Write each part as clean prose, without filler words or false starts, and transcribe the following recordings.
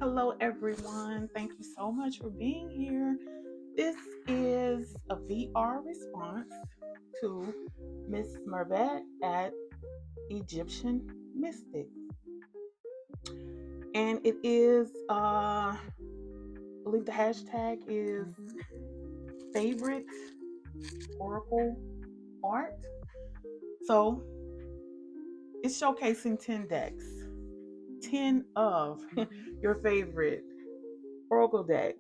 Hello, everyone. Thank you so much for being here. This is a VR response to Miss Mervet at Egyptian Mystic. And it is, I believe the hashtag is favorite oracle art. So it's showcasing 10 decks, 10 of your favorite oracle decks,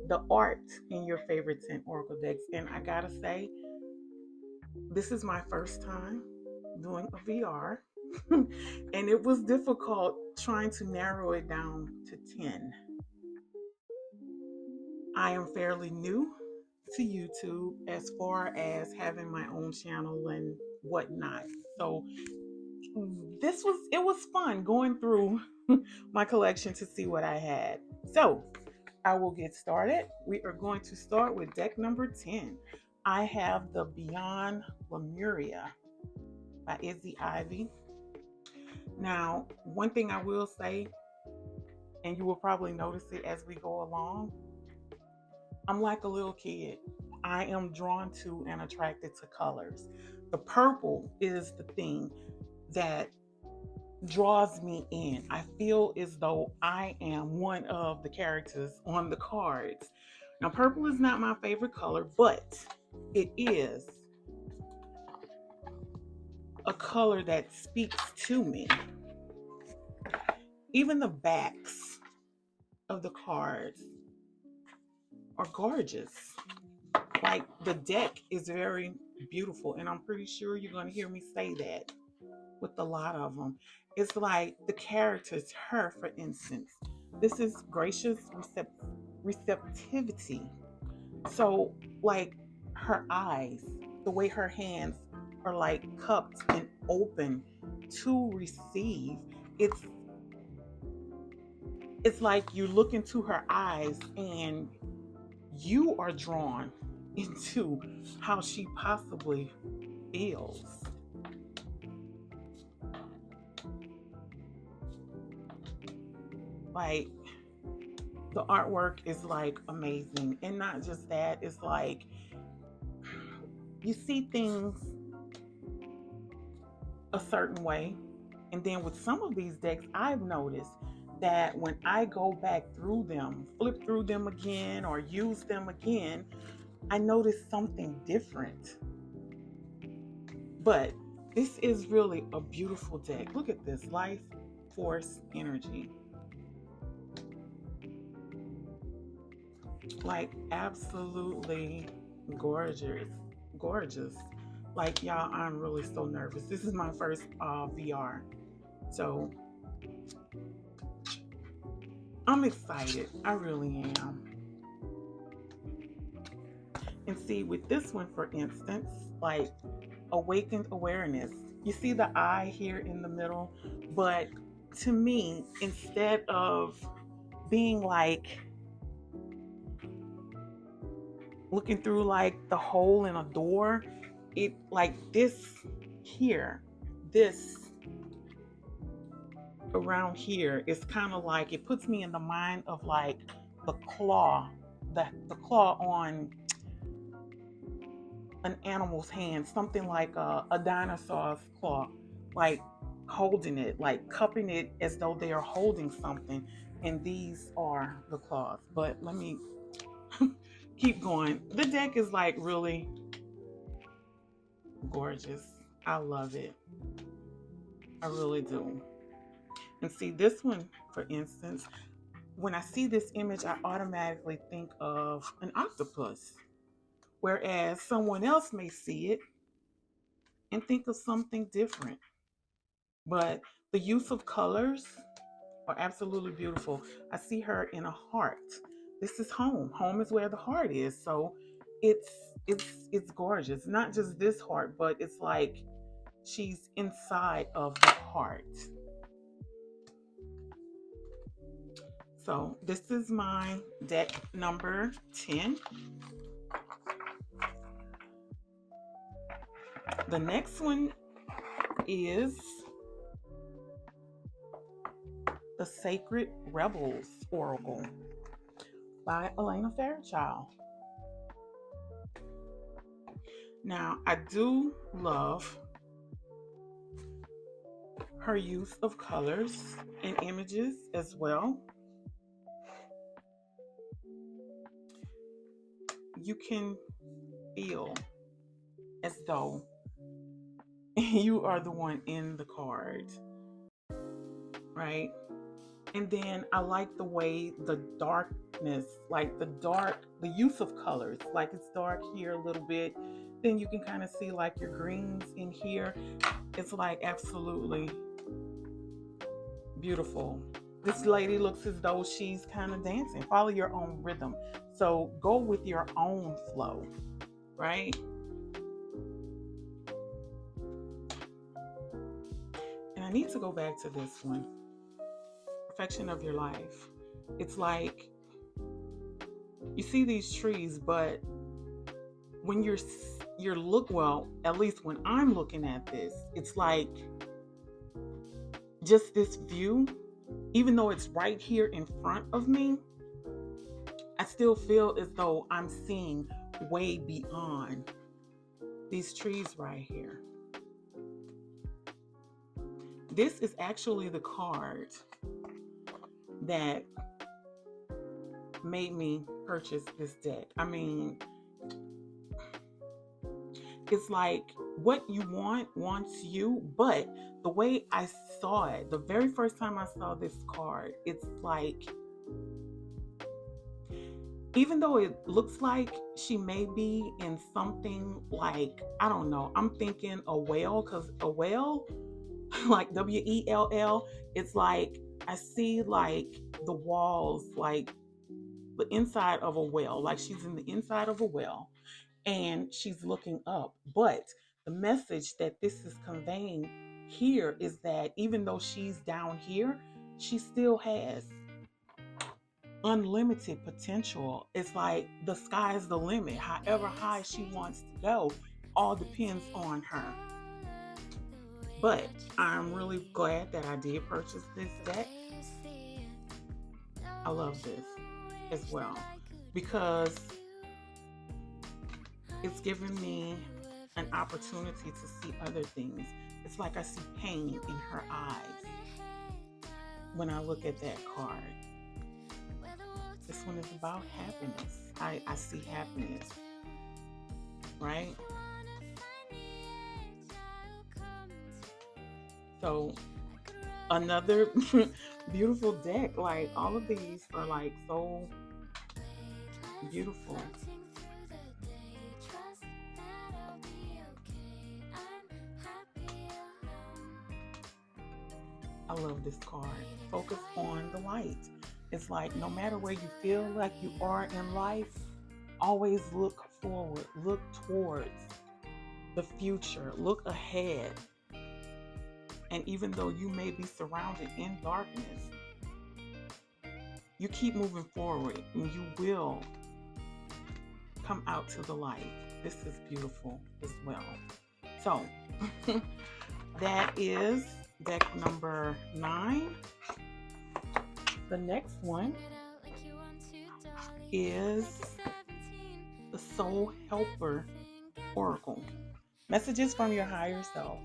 the art in your favorite 10 oracle decks. And I gotta say, this is my first time doing a VR, and it was difficult trying to narrow it down to 10. I am fairly new to YouTube as far as having my own channel and whatnot. So it was fun going through my collection to see what I had. So I will get started. We are going to start with deck number 10. I have the Beyond Lemuria by Izzy Ivy. Now, one thing I will say, and you will probably notice it as we go along, I'm like a little kid. I am drawn to and attracted to colors. The purple is the thing that draws me in. I feel as though I am one of the characters on the cards. Now, purple is not my favorite color, but it is a color that speaks to me. Even the backs of the cards are gorgeous. Like the deck is very beautiful, and I'm pretty sure you're going to hear me say that with a lot of them. It's like the characters, her for instance, this is gracious receptivity. So, like her eyes, the way her hands are like cupped and open to receive, it's it's like you look into her eyes and you are drawn into how she possibly feels. Like the artwork is like amazing. And not just that, it's like you see things a certain way. And then with some of these decks, I've noticed that when I go back through them, flip through them again, or use them again, I notice something different. But this is really a beautiful deck. Look at this life force energy. Like absolutely gorgeous. Gorgeous. Like y'all, I'm really so nervous. This is my first VR. So I'm excited. I really am. And see, with this one, for instance, like awakened awareness, you see the eye here in the middle, but to me, instead of being like looking through like the hole in a door, it like this here, this around here is kind of like it puts me in the mind of like the claw, the claw on an animal's hand, something like a dinosaur's claw, like holding it, like cupping it as though they are holding something. And these are the claws. But let me keep going. The deck is like really gorgeous. I love it. I really do. And see, this one, for instance, when I see this image, I automatically think of an octopus. Whereas someone else may see it and think of something different. But the use of colors are absolutely beautiful. I see her in a heart. This is home. Home is where the heart is. So it's it's gorgeous. Not just this heart, but it's like she's inside of the heart. So this is my deck number 10. The next one is the Sacred Rebels Oracle by Elena Fairchild. Now, I do love her use of colors and images as well. You can feel as though you are the one in the card, right? And then I like the way the darkness, like the use of colors, like it's dark here a little bit. Then you can kind of see like your greens in here. It's like absolutely beautiful. This lady looks as though she's kind of dancing. Follow your own rhythm. So go with your own flow, right? And I need to go back to this one. Perfection of your life. It's like you see these trees, but when you're well, at least when I'm looking at this, it's like just this view, even though it's right here in front of me, I still feel as though I'm seeing way beyond these trees right here. This is actually the card that made me purchase this deck. I mean, it's like what you want wants you, but the way I saw it, the very first time I saw this card, it's like, even though it looks like she may be in something like, I don't know, I'm thinking a whale, because a whale, like W-E-L-L, it's like, I see like the walls, like the inside of a whale, like she's in the inside of a whale and she's looking up. But the message that this is conveying here is that even though she's down here, she still has unlimited potential. It's like the sky's the limit. However high she wants to go, all depends on her. But I'm really glad that I did purchase this deck. I love this as well because it's given me an opportunity to see other things. It's like I see pain in her eyes when I look at that card. This one is about happiness. I see happiness, right? So another beautiful deck. Like all of these are like so beautiful. I love this card. Focus on the light. It's like no matter where you feel like you are in life, always look forward, look towards the future, look ahead. And even though you may be surrounded in darkness, you keep moving forward and you will come out to the light. This is beautiful as well. So that is deck number 9. The next one is the Soul Helper Oracle. Messages from your higher self.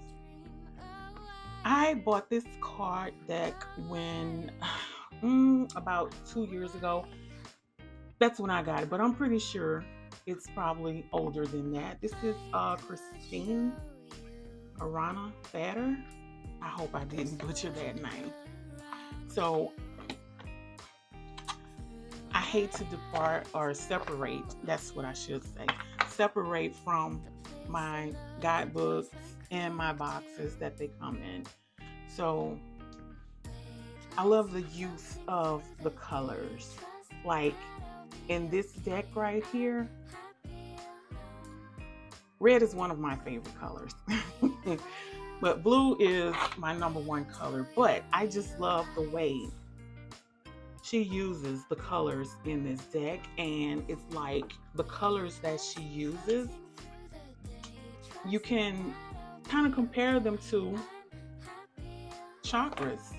I bought this card deck when about 2 years ago. That's when I got it, but I'm pretty sure it's probably older than that. This is Christine Arana Batter. I hope I didn't butcher that name. So I hate to depart or separate, that's what I should say, separate from my guidebooks and my boxes that they come in. So I love the use of the colors. Like in this deck right here, red is one of my favorite colors. But blue is my number one color. But I just love the way she uses the colors in this deck. And it's like the colors that she uses, you can kind of compare them to chakras.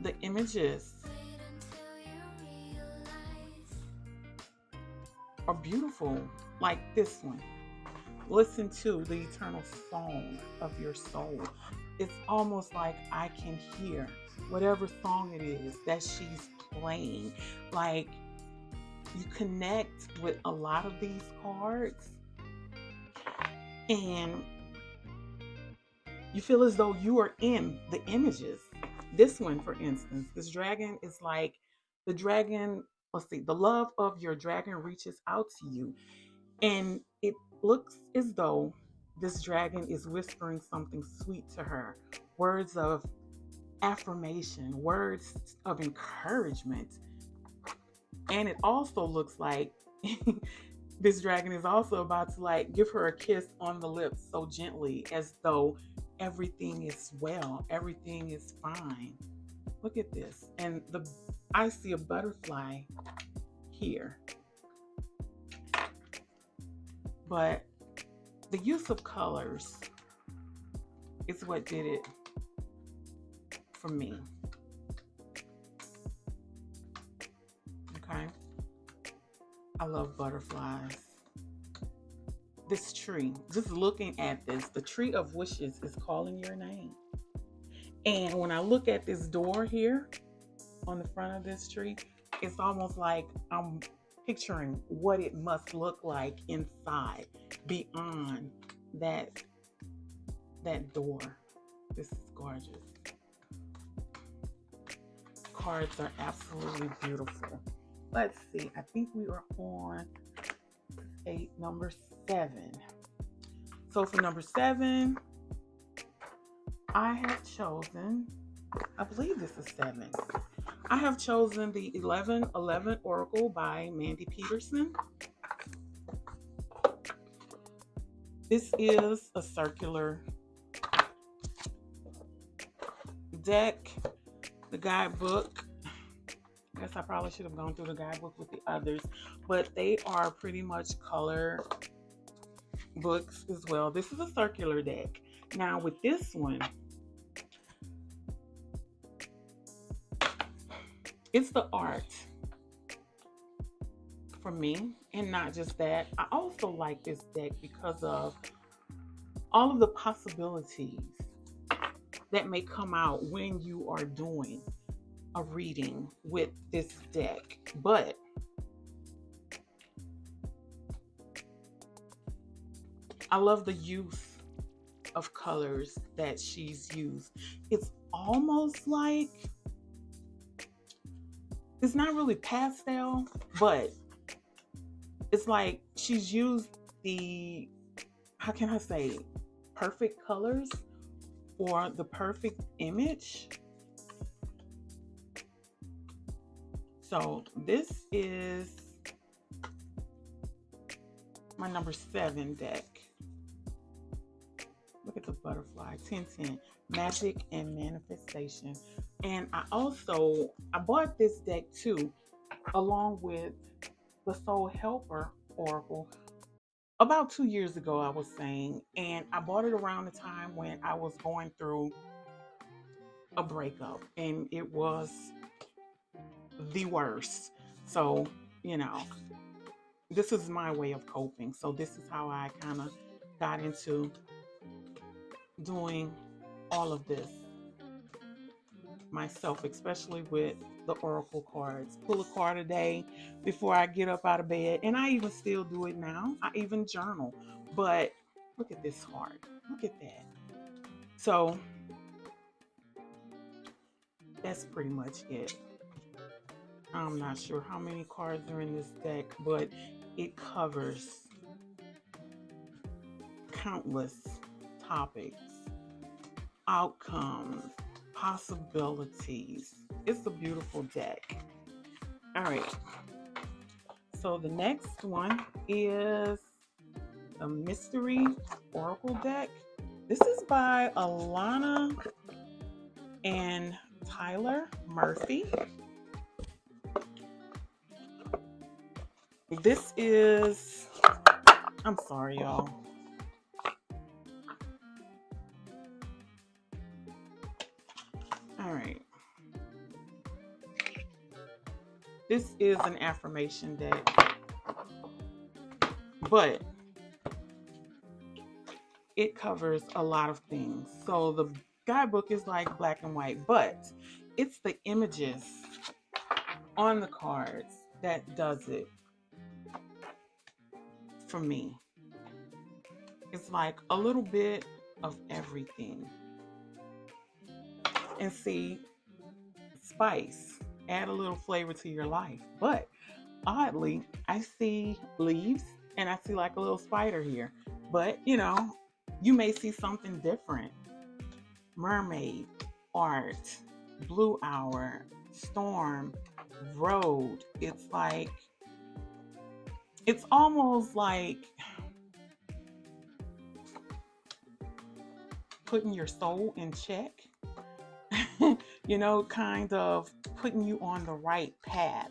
The images are beautiful, like this one. Listen to the eternal song of your soul. It's almost like I can hear whatever song it is that she's playing. Like, you connect with a lot of these cards and you feel as though you are in the images. This one, for instance, this dragon is like the dragon. Let's see, the love of your dragon reaches out to you, and it looks as though this dragon is whispering something sweet to her, words of affirmation, words of encouragement. And it also looks like this dragon is also about to like give her a kiss on the lips so gently, as though everything is well, everything is fine. Look at this. And I see a butterfly here. But the use of colors is what did it for me. Okay. I love butterflies. This tree, just looking at this, the tree of wishes is calling your name. And when I look at this door here on the front of this tree, it's almost like I'm picturing what it must look like inside, beyond that door. This is gorgeous. Cards are absolutely beautiful. Let's see. I think we are on number 7. So for number 7, I have chosen, I believe this is 7. I have chosen the 1111 Oracle by Mandy Peterson. This is a circular deck. The guidebook, I guess I probably should have gone through the guidebook with the others, but they are pretty much color books as well. This is a circular deck. Now with this one, it's the art for me. And not just that, I also like this deck because of all of the possibilities that may come out when you are doing a reading with this deck. But I love the use of colors that she's used. It's almost like, it's not really pastel, but it's like she's used the, how can I say, perfect colors for the perfect image. So this is my number 7 deck. Look at the butterfly, 1010, magic and manifestation. And I bought this deck too, along with the Soul Helper Oracle about 2 years ago, I was saying. And I bought it around the time when I was going through a breakup, and it was the worst. So, this is my way of coping. So this is how I kind of got into doing all of this myself, especially with the oracle cards. Pull a card a day before I get up out of bed, and I even still do it now. I even journal. But look at this heart. Look at that. So that's pretty much it. I'm not sure how many cards are in this deck, but it covers countless topics, outcomes, possibilities. It's a beautiful deck. All right. So the next one is the Mystery Oracle deck. This is by Alana and Tyler Murphy. This is, I'm sorry, y'all. All right. This is an affirmation deck, but it covers a lot of things. So the guidebook is like black and white, but it's the images on the cards that does it for me. It's like a little bit of everything. And see, spice, add a little flavor to your life. But oddly, I see leaves and I see like a little spider here. But you know, you may see something different. Mermaid, art, blue hour, storm, road. It's almost like putting your soul in check, you know, kind of putting you on the right path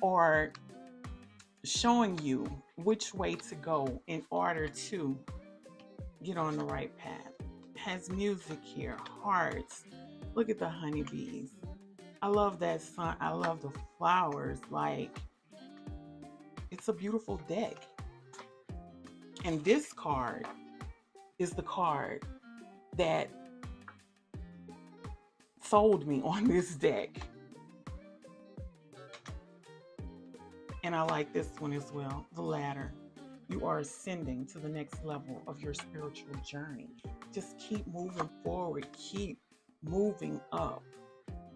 or showing you which way to go in order to get on the right path. Has music here, hearts. Look at the honeybees. I love that sun. I love the flowers. Like, it's a beautiful deck. And this card is the card that sold me on this deck. And I like this one as well, the ladder. You are ascending to the next level of your spiritual journey. Just keep moving forward, keep moving up.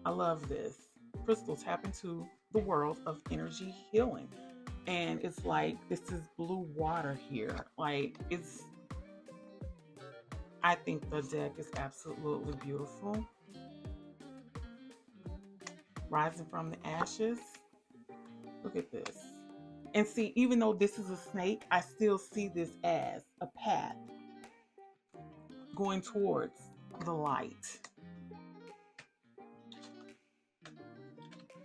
I love this. Crystals tap into the world of energy healing. And it's like, this is blue water here. Like, I think the deck is absolutely beautiful. Rising from the ashes. Look at this. And see, even though this is a snake, I still see this as a path going towards the light.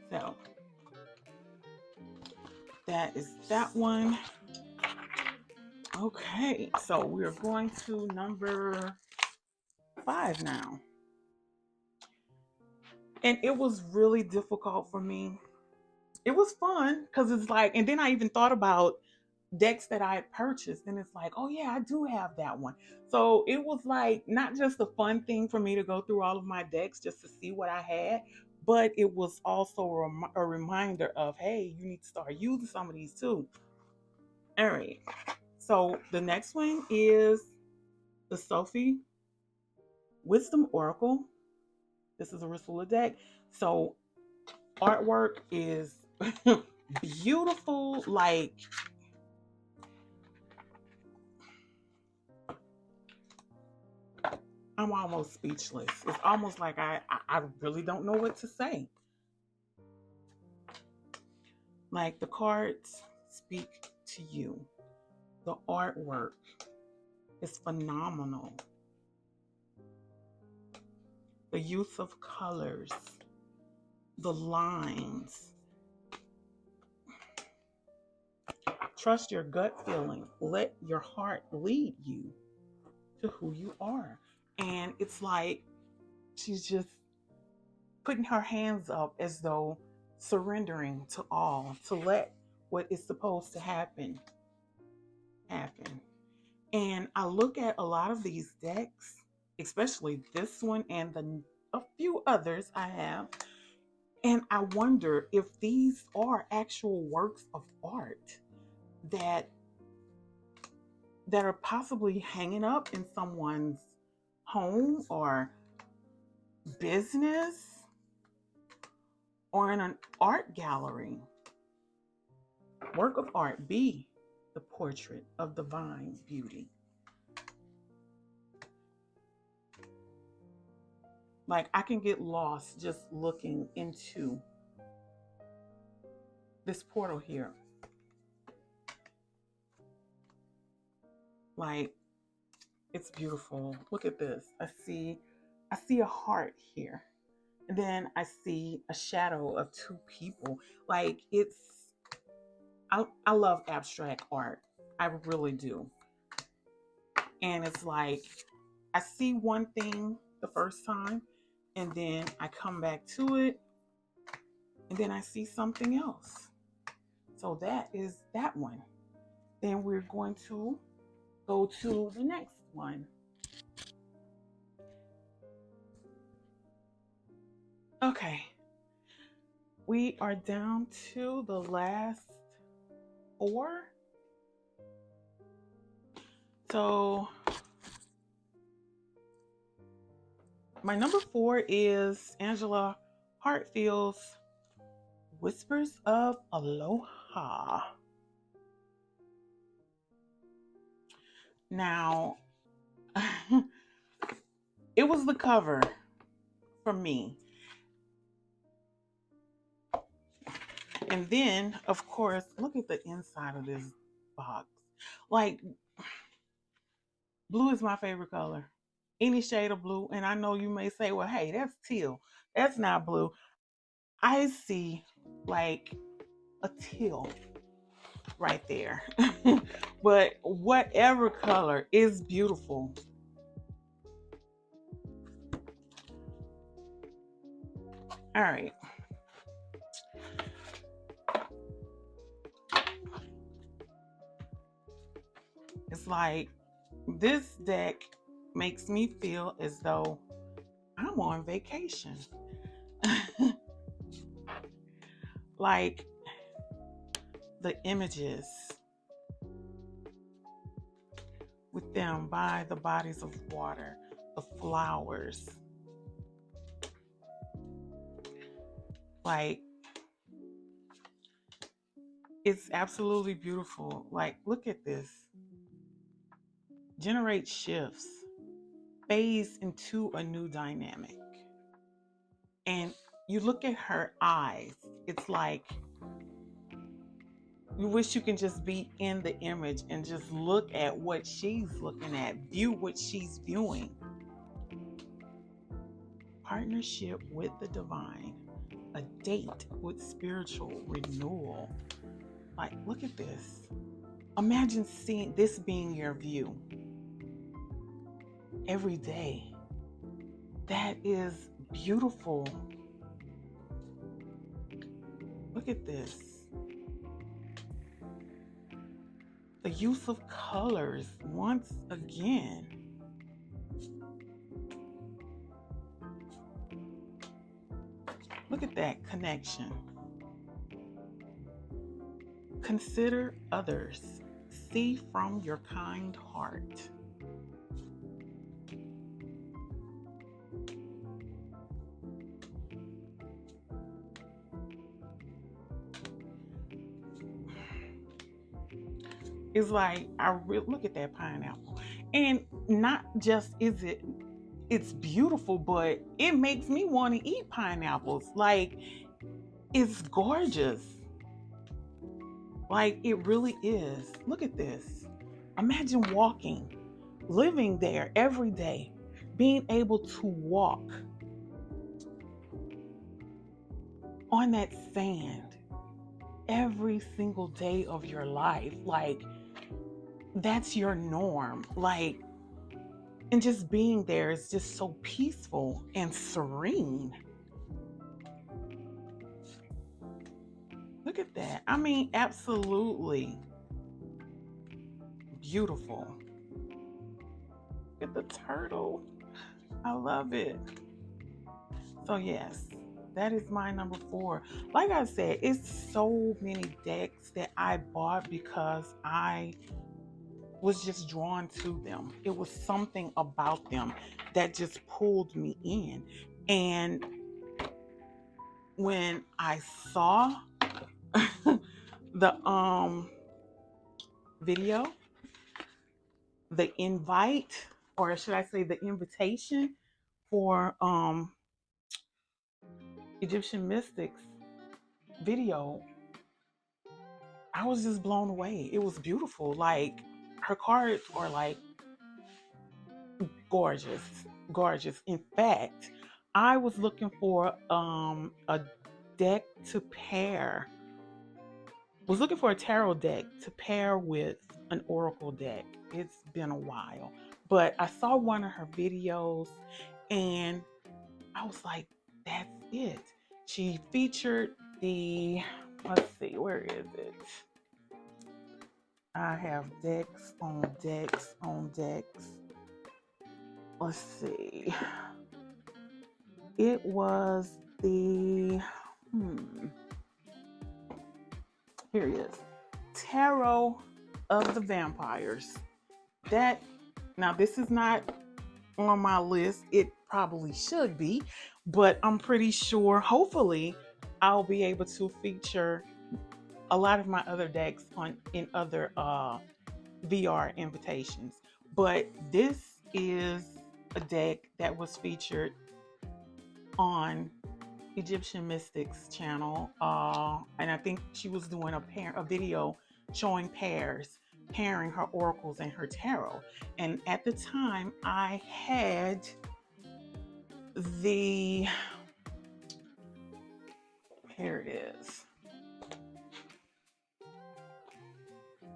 So that is that one. Okay, so we're going to number 5 now. And it was really difficult for me. It was fun because it's like, and then I even thought about decks that I had purchased, and it's like, oh yeah, I do have that one. So it was like not just a fun thing for me to go through all of my decks just to see what I had, but it was also a reminder of, hey, you need to start using some of these too. All right. So the next one is the Sufi Wisdom Oracle. This is a Risula deck. So artwork is beautiful. Like, I'm almost speechless. It's almost like I really don't know what to say. Like, the cards speak to you. The artwork is phenomenal. The use of colors, the lines. Trust your gut feeling. Let your heart lead you to who you are. And it's like she's just putting her hands up as though surrendering to all, to let what is supposed to happen. And I look at a lot of these decks, especially this one and a few others I have, and I wonder if these are actual works of art that are possibly hanging up in someone's home or business or in an art gallery. Work of art, be the portrait of divine beauty. Like, I can get lost just looking into this portal here. Like, it's beautiful. Look at this. I see a heart here. And then I see a shadow of 2 people. Like, I love abstract art. I really do. And it's like, I see one thing the first time, and then I come back to it, And then I see something else. So that is that one. Then we're going to go to the next one. Okay. We are down to the last 4. So my number 4 is Angela Hartfield's Whispers of Aloha. Now, it was the cover for me. And then, of course, look at the inside of this box. Like, blue is my favorite color. Any shade of blue. And I know you may say, well, hey, that's teal. That's not blue. I see like a teal right there. But whatever color is beautiful. All right. It's like this deck makes me feel as though I'm on vacation. Like the images with them by the bodies of water, the flowers. Like, it's absolutely beautiful. Like, look at this. Generate shifts, phase into a new dynamic. And you look at her eyes, it's like you wish you can just be in the image and just look at what she's looking at, view what she's viewing. Partnership with the divine, a date with spiritual renewal. Like, look at this. Imagine seeing this being your view every day. That is beautiful. Look at this. The use of colors once again. Look at that connection. Consider others. See from your kind heart. It's like, look at that pineapple. And not just it's beautiful, but it makes me want to eat pineapples. Like, it's gorgeous. Like, it really is. Look at this. Imagine walking, living there every day, being able to walk on that sand every single day of your life. Like, that's your norm. Like, and just being there is just so peaceful and serene. Look at that. I mean, absolutely beautiful. Look at the turtle. I love it. So yes, that is my number 4. Like I said, it's so many decks that I bought because I was just drawn to them. It was something about them that just pulled me in. And when I saw the video, the invite, or should I say the invitation for Egyptian mystics video, I was just blown away. It was beautiful. Like, her cards are like gorgeous, gorgeous. In fact, I was looking for a deck to pair. Was looking for a tarot deck to pair with an oracle deck. It's been a while, but I saw one of her videos and I was like, that's it. She featured the, let's see, where is it? I have decks on decks on decks. Let's see. It was the, here it is. Tarot of the Vampires. That, now this is not on my list. It probably should be, but I'm pretty sure, hopefully, I'll be able to feature a lot of my other decks in other VR invitations. But this is a deck that was featured on Egyptian Mystics channel, and I think she was doing a video showing pairing her oracles and her tarot. And at the time, I had the, here it is,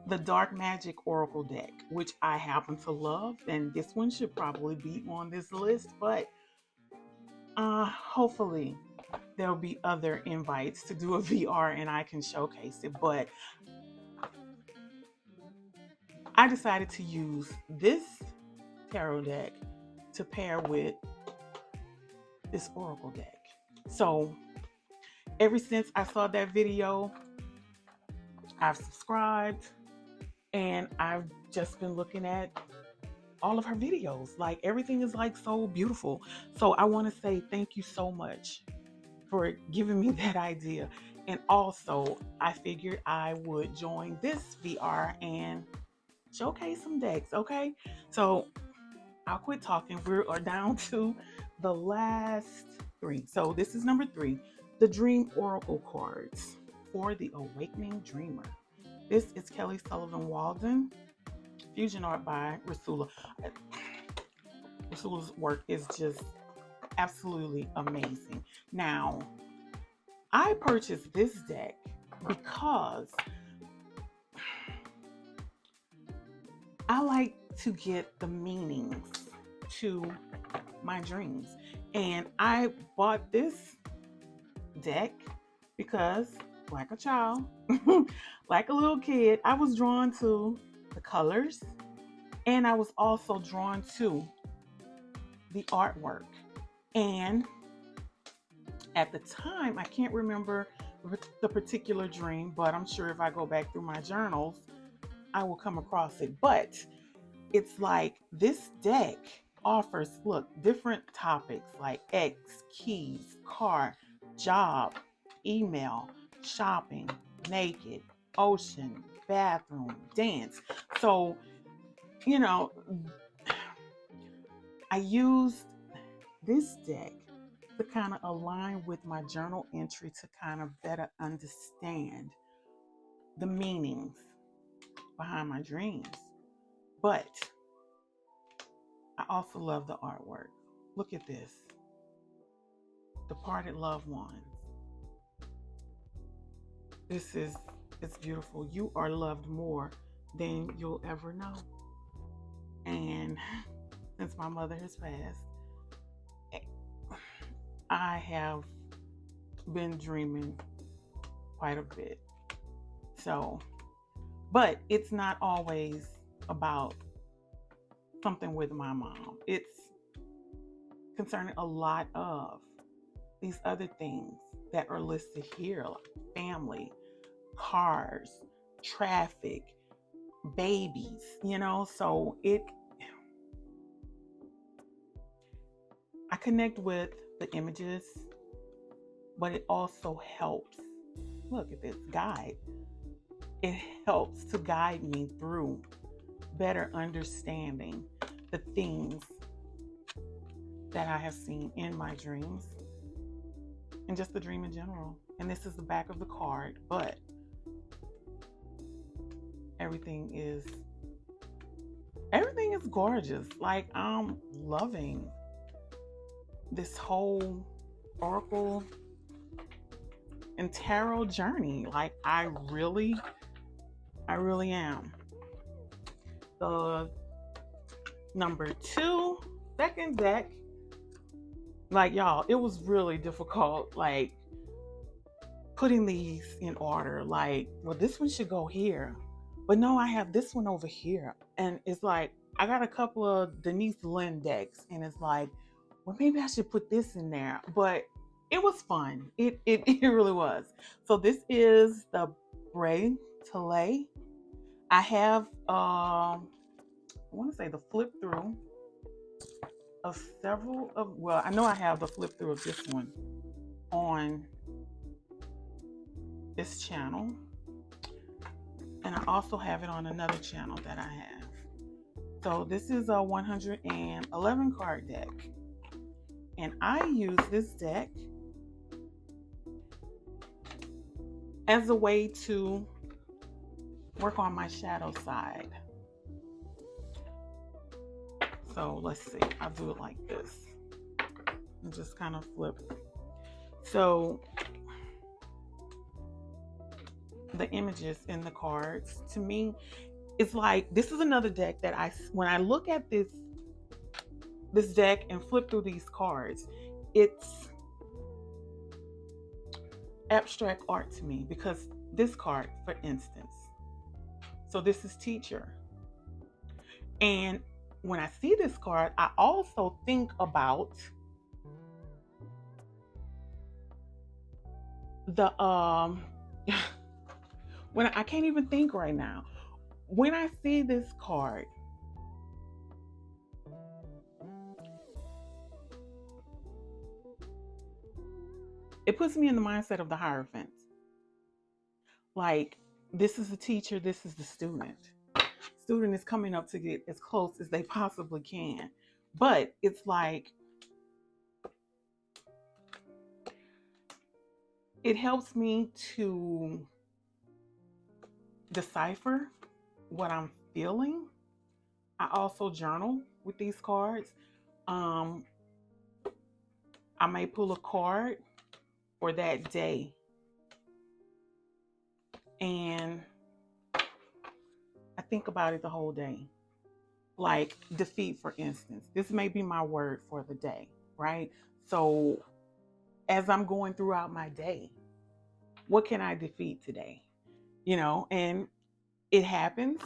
the Dark Magic Oracle deck, which I happen to love, and this one should probably be on this list, but hopefully there'll be other invites to do a VR and I can showcase it. But I decided to use this tarot deck to pair with this oracle deck. So ever since I saw that video, I've subscribed and I've just been looking at all of her videos. Like, everything is like so beautiful. So I want to say thank you so much for giving me that idea. And also, I figured I would join this VR and showcase some decks, okay? So I'll quit talking. We are down to the last three. So this is number 3, the Dream Oracle cards for the Awakening Dreamer. This is Kelly Sullivan Walden, fusion art by Rasula. Rasula's work is just absolutely amazing. Now, I purchased this deck because I like to get the meanings to my dreams. And I bought this deck because, like a child, like a little kid, I was drawn to the colors, and I was also drawn to the artwork. And at the time, I can't remember the particular dream, but I'm sure if I go back through my journals, I will come across it. But it's like this deck offers, look, different topics like ex, keys, car, job, email, shopping, naked, ocean, bathroom, dance. So, you know, I used this deck to kind of align with my journal entry to kind of better understand the meanings behind my dreams. But I also love the artwork. Look at this. Departed loved ones. It's beautiful. You are loved more than you'll ever know. And since my mother has passed, I have been dreaming quite a bit. So, but it's not always about something with my mom. It's concerning a lot of these other things that are listed here, like family, cars, traffic, babies, you know. So I connect with the images, but it also helps. Look at this guide. It helps to guide me through better understanding the things that I have seen in my dreams and just the dream in general. And this is the back of the card, but everything is gorgeous. Like, I'm loving this whole oracle and tarot journey. Like, I really am. The number 2, second deck, like, y'all, it was really difficult. Like, putting these in order. Like, well, this one should go here, but no, I have this one over here. And it's like, I got a couple of Denise Lynn decks, and it's like, well, maybe I should put this in there. But it was fun. It really was. So this is the Bray Talej. I have I want to say the flip through of several of, well, I know I have the flip through of this one on this channel, and I also have it on another channel that I have. So this is a 111 card deck, and I use this deck as a way to work on my shadow side. So let's see, I'll do it like this and just kind of flip. So the images in the cards, to me, it's like, this is another deck that when I look at this deck and flip through these cards, it's abstract art to me, because this card, for instance, so this is teacher. And when I see this card, I also think about the when I can't even think right now. When I see this card, it puts me in the mindset of the Hierophant. Like, this is the teacher, this is the student. Student is coming up to get as close as they possibly can. But it's like, it helps me to decipher what I'm feeling. I also journal with these cards. I may pull a card for that day, and I think about it the whole day. Like defeat, for instance. This may be my word for the day, right? So as I'm going throughout my day, what can I defeat today? And it happens.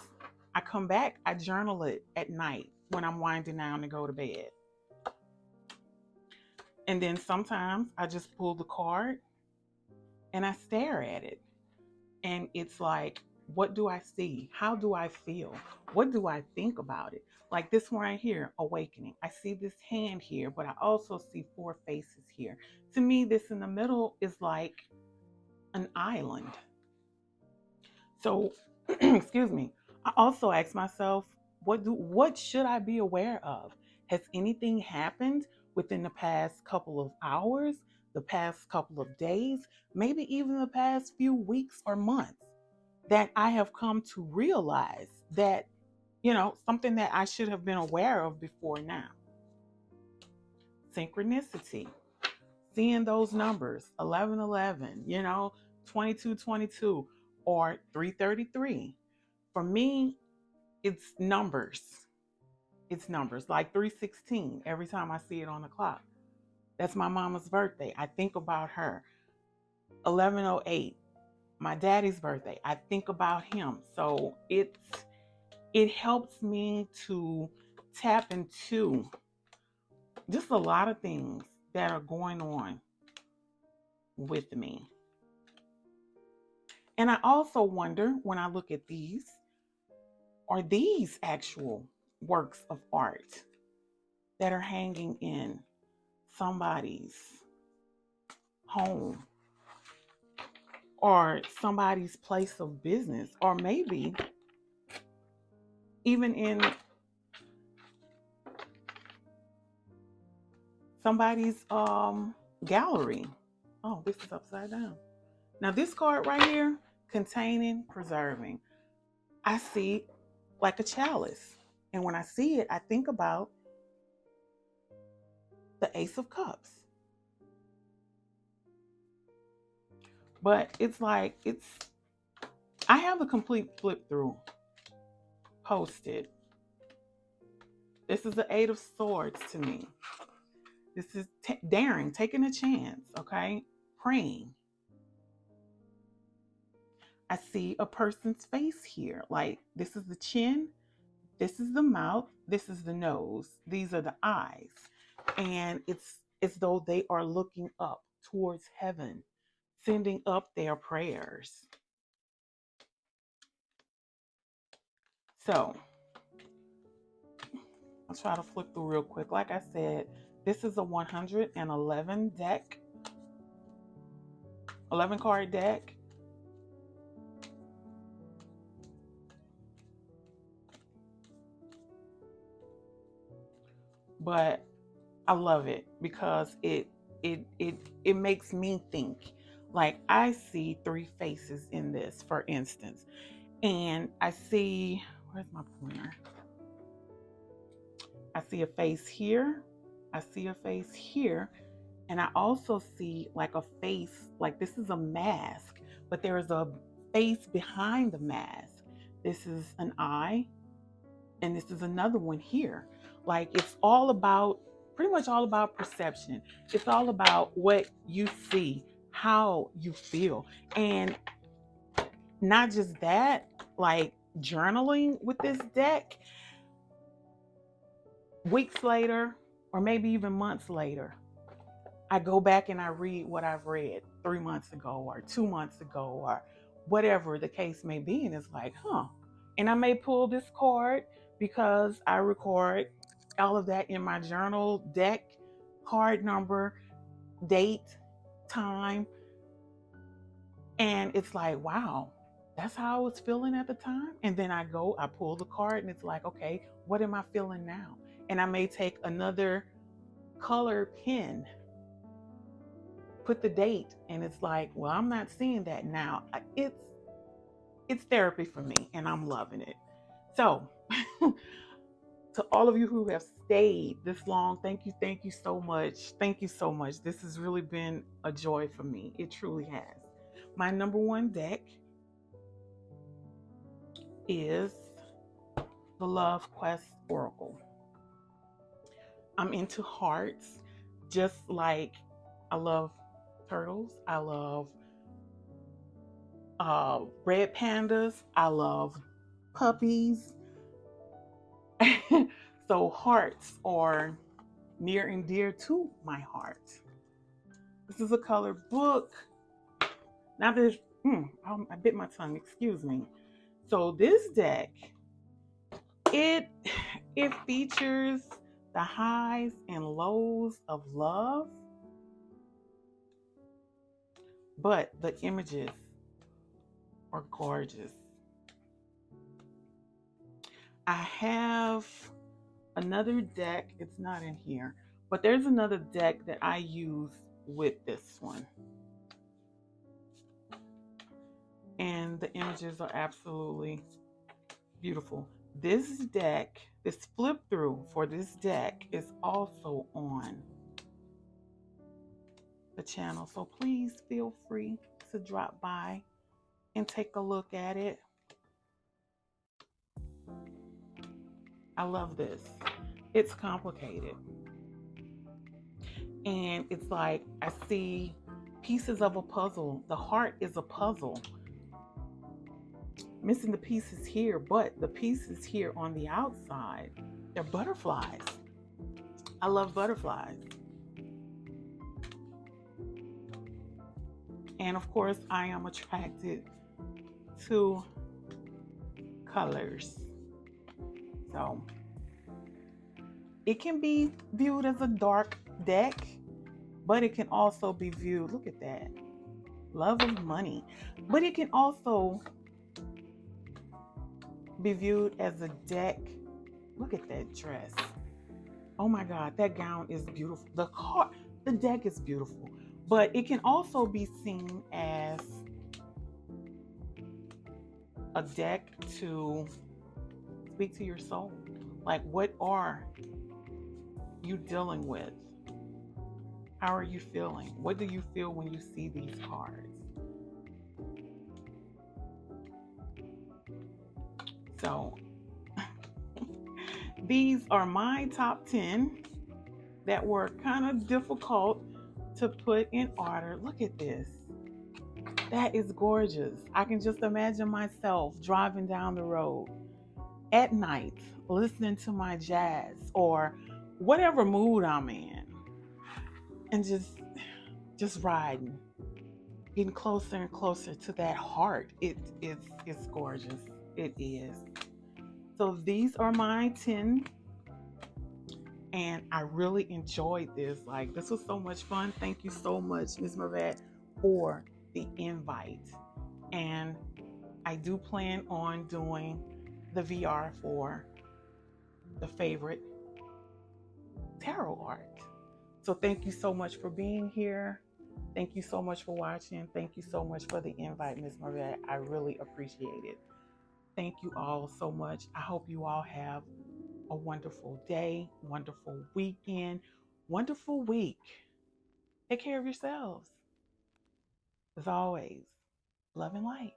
I come back, I journal it at night when I'm winding down to go to bed. And then sometimes I just pull the card and I stare at it. And it's like, what do I see? How do I feel? What do I think about it? Like this one right here, awakening. I see this hand here, but I also see 4 faces here. To me, this in the middle is like an island. So, excuse me. I also ask myself, what should I be aware of? Has anything happened within the past couple of hours, the past couple of days, maybe even the past few weeks or months, that I have come to realize that, something that I should have been aware of before now? Synchronicity, seeing those numbers, 1111, 2222, or 333. For me, it's numbers. It's numbers, like 316 every time I see it on the clock. That's my mama's birthday. I think about her. 1108, my daddy's birthday. I think about him. So it helps me to tap into just a lot of things that are going on with me. And I also wonder, when I look at these, are these actual works of art that are hanging in somebody's home or somebody's place of business, or maybe even in somebody's gallery? Oh, this is upside down. Now this card right here, containing, preserving, I see like a chalice. And when I see it, I think about the Ace of Cups. But it's like, I have the complete flip through posted. This is the 8 of Swords to me. This is daring, taking a chance, okay? Praying. I see a person's face here. Like this is the chin, this is the mouth, this is the nose, these are the eyes. And it's as though they are looking up towards heaven, sending up their prayers. So I'll try to flip through real quick. Like I said, this is a 111 deck, 11 card deck. But I love it because it makes me think. Like I see three faces in this, for instance. And I see, where's my pointer? I see a face here. I see a face here. And I also see like a face, like this is a mask, but there is a face behind the mask. This is an eye, and this is another one here. Like it's all about, pretty much all about perception. It's all about what you see, how you feel. And not just that, like journaling with this deck, weeks later, or maybe even months later, I go back and I read what I've read 3 months ago or 2 months ago or whatever the case may be. And it's like, huh. And I may pull this card because I record all of that in my journal, deck, card number, date, time. And it's like, wow, that's how I was feeling at the time. And then I pull the card and it's like, okay, what am I feeling now? And I may take another color pen, put the date, and it's like, well, I'm not seeing that now. It's therapy for me and I'm loving it. So to all of you who have stayed this long, thank you so much. Thank you so much. This has really been a joy for me. It truly has. My number one deck is the Love Quest Oracle. I'm into hearts, just like I love turtles. I love red pandas. I love puppies. So hearts are near and dear to my heart. This is a colored book. Now there's, I bit my tongue, excuse me. So this deck, it features the highs and lows of love, but the images are gorgeous. I have another deck, it's not in here, but there's another deck that I use with this one. And the images are absolutely beautiful. This deck, this flip through for this deck is also on the channel. So please feel free to drop by and take a look at it. I love this. It's complicated. And it's like I see pieces of a puzzle. The heart is a puzzle. Missing the pieces here, but the pieces here on the outside, they're butterflies. I love butterflies. And of course, I am attracted to colors. So it can be viewed as a dark deck, but it can also be viewed, look at that, love of money. But it can also be viewed as a deck. Look at that dress. Oh my God, that gown is beautiful. The deck is beautiful, but it can also be seen as a deck to speak to your soul. Like, what are you dealing with? How are you feeling? What do you feel when you see these cards? So these are my top 10 that were kind of difficult to put in order. Look at this. That is gorgeous. I can just imagine myself driving down the road at night, listening to my jazz or whatever mood I'm in, and just riding, getting closer and closer to that heart. It's gorgeous. It is. So these are my 10, and I really enjoyed this. Like, this was so much fun. Thank you so much, Ms. Mervat, for the invite. And I do plan on doing the VR for the favorite tarot art. So thank you so much for being here. Thank you so much for watching. Thank you so much for the invite, Ms. Mervat. I really appreciate it. Thank you all so much. I hope you all have a wonderful day, wonderful weekend, wonderful week. Take care of yourselves. As always, love and light.